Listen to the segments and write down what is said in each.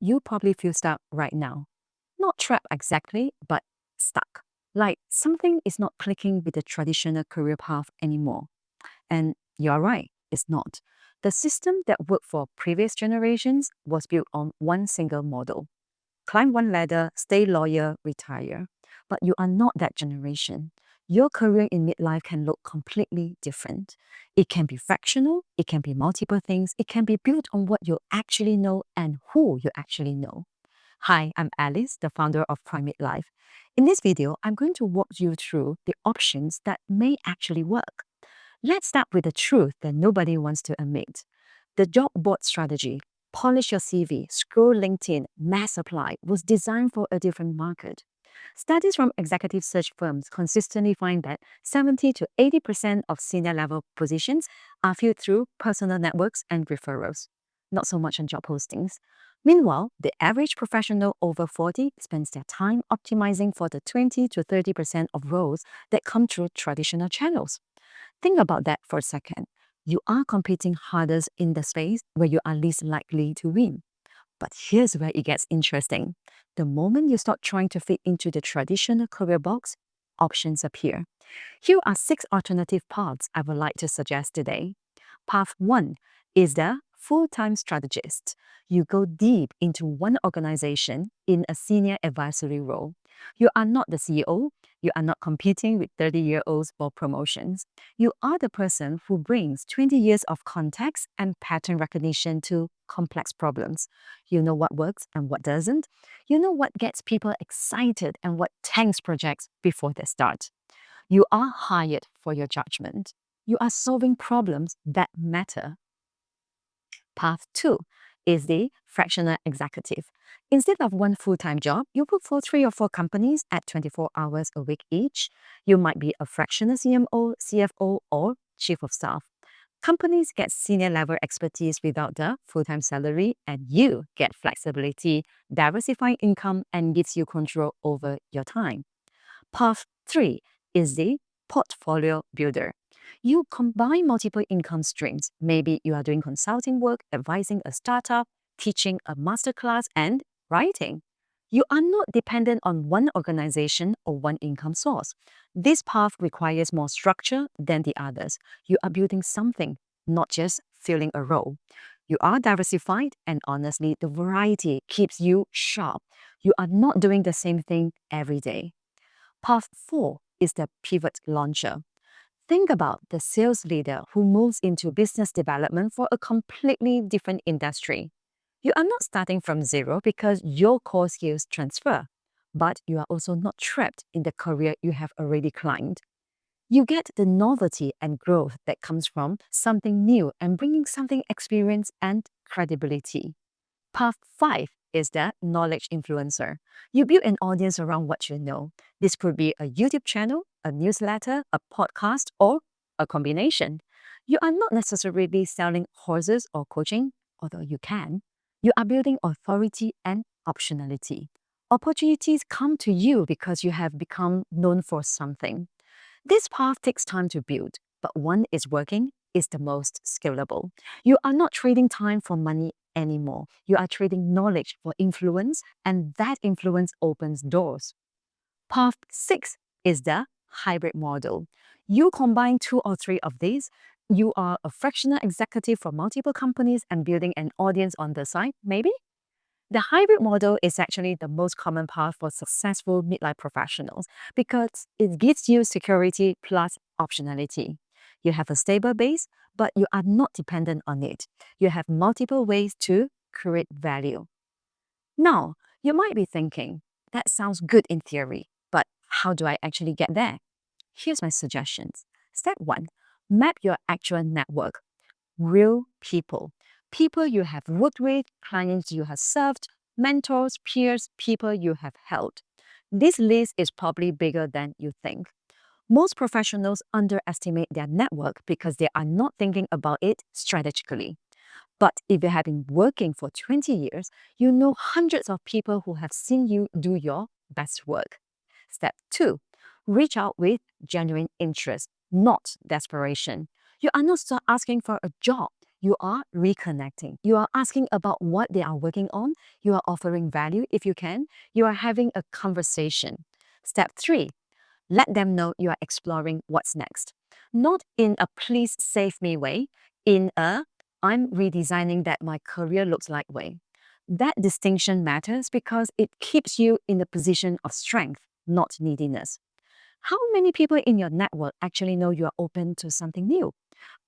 you probably feel stuck right now. Not trapped exactly, but stuck. Like something is not clicking with the traditional career path anymore. And you're right, it's not. The system that worked for previous generations was built on one single model: climb one ladder, stay loyal, retire. But you are not that generation. Your career in midlife can look completely different. It can be fractional, it can be multiple things, it can be built on what you actually know and who you actually know. Hi, I'm Alice, the founder of Prime Midlife. In this video, I'm going to walk you through the options that may actually work. Let's start with the truth that nobody wants to admit. The job board strategy, polish your CV, scroll LinkedIn, mass apply, was designed for a different market. Studies from executive search firms consistently find that 70 to 80% of senior level positions are filled through personal networks and referrals, not so much on job postings. Meanwhile, the average professional over 40 spends their time optimizing for the 20 to 30% of roles that come through traditional channels. Think about that for a second. You are competing hardest in the space where you are least likely to win. But here's where it gets interesting. The moment you start trying to fit into the traditional career box, options appear. Here are 6 alternative paths I would like to suggest today. Path 1 is the full-time strategist. You go deep into one organization in a senior advisory role. You are not the CEO. You are not competing with 30-year-olds for promotions. You are the person who brings 20 years of context and pattern recognition to complex problems. You know what works and what doesn't. You know what gets people excited and what tanks projects before they start. You are hired for your judgment. You are solving problems that matter. Path 2 is the fractional executive. Instead of one full-time job, you work for 3 or 4 companies at 24 hours a week each. You might be a fractional CMO, CFO, or chief of staff. Companies get senior level expertise without the full-time salary, and you get flexibility, diversifying income, and gives you control over your time. Path 3 is the portfolio builder. You combine multiple income streams. Maybe you are doing consulting work, advising a startup, teaching a masterclass, and writing. You are not dependent on one organization or one income source. This path requires more structure than the others. You are building something, not just filling a role. You are diversified, and honestly, the variety keeps you sharp. You are not doing the same thing every day. Path 4 is the pivot launcher. Think about the sales leader who moves into business development for a completely different industry. You are not starting from zero because your core skills transfer, but you are also not trapped in the career you have already climbed. You get the novelty and growth that comes from something new and bringing something experience and credibility. Path 5 is the knowledge influencer. You build an audience around what you know. This could be a YouTube channel, a newsletter, a podcast, or a combination. You are not necessarily selling horses or coaching, although you can. You are building authority and optionality. Opportunities come to you because you have become known for something. This path takes time to build, but one is working is the most scalable. You are not trading time for money anymore. You are trading knowledge for influence, and that influence opens doors. Path 6 is the hybrid model. You combine 2 or 3 of these. You are a fractional executive for multiple companies and building an audience on the side, maybe? The hybrid model is actually the most common path for successful midlife professionals because it gives you security plus optionality. You have a stable base, but you are not dependent on it. You have multiple ways to create value. Now, you might be thinking, that sounds good in theory, but how do I actually get there? Here's my suggestions. Step 1, map your actual network. Real people. People you have worked with, clients you have served, mentors, peers, people you have helped. This list is probably bigger than you think. Most professionals underestimate their network because they are not thinking about it strategically. But if you have been working for 20 years, you know hundreds of people who have seen you do your best work. Step 2, reach out with genuine interest, not desperation. You are not asking for a job. You are reconnecting. You are asking about what they are working on. You are offering value if you can. You are having a conversation. Step 3, let them know you are exploring what's next. Not in a please save me way, in a I'm redesigning that my career looks like way. That distinction matters because it keeps you in the position of strength, not neediness. How many people in your network actually know you are open to something new?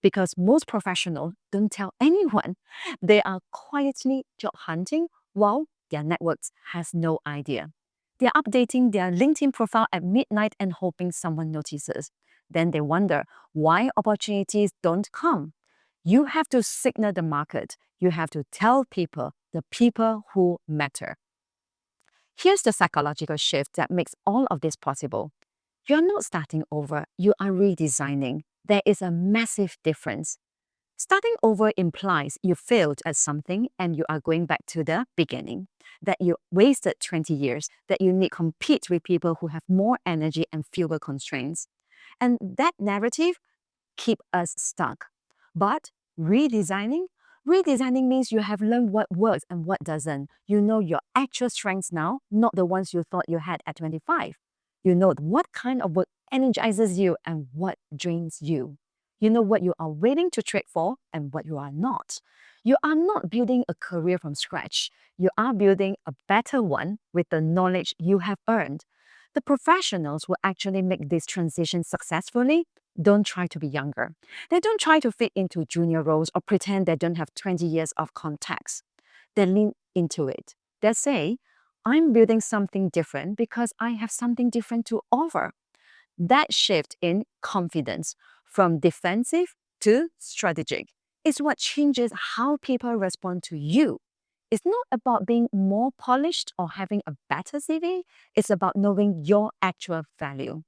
Because most professionals don't tell anyone. They are quietly job hunting while their networks has no idea. They're updating their LinkedIn profile at midnight and hoping someone notices. Then they wonder why opportunities don't come. You have to signal the market. You have to tell people, the people who matter. Here's the psychological shift that makes all of this possible. You're not starting over, you are redesigning. There is a massive difference. Starting over implies you failed at something and you are going back to the beginning, that you wasted 20 years, that you need to compete with people who have more energy and fewer constraints. And that narrative keep us stuck. But redesigning, redesigning means you have learned what works and what doesn't. You know your actual strengths now, not the ones you thought you had at 25. You know what kind of work energizes you and what drains you. You know what you are willing to trade for and what you are not. You are not building a career from scratch. You are building a better one with the knowledge you have earned. The professionals who actually make this transition successfully don't try to be younger. They don't try to fit into junior roles or pretend they don't have 20 years of context. They lean into it. They say, I'm building something different because I have something different to offer. That shift in confidence from defensive to strategic is what changes how people respond to you. It's not about being more polished or having a better CV. It's about knowing your actual value.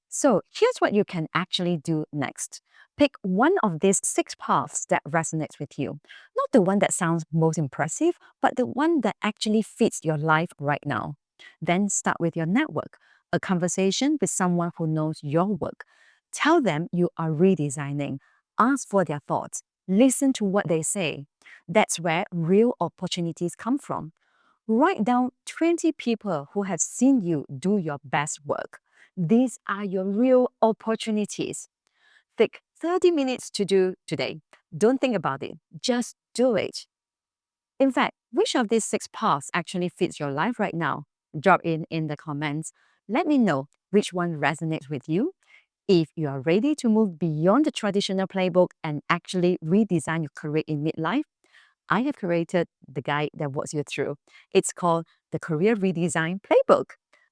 So here's what you can actually do next. Pick one of these 6 paths that resonates with you. Not the one that sounds most impressive, but the one that actually fits your life right now. Then start with your network, a conversation with someone who knows your work. Tell them you are redesigning. Ask for their thoughts. Listen to what they say. That's where real opportunities come from. Write down 20 people who have seen you do your best work. These are your real opportunities. Take 30 minutes to do today. Don't think about it, just do it. In fact, which of these 6 paths actually fits your life right now? Drop in the comments. Let me know which one resonates with you. If you are ready to move beyond the traditional playbook and actually redesign your career in midlife, I have created the guide that walks you through. It's called the Career Redesign Playbook.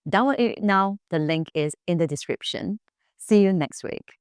Download it now. The link is in the description. See you next week.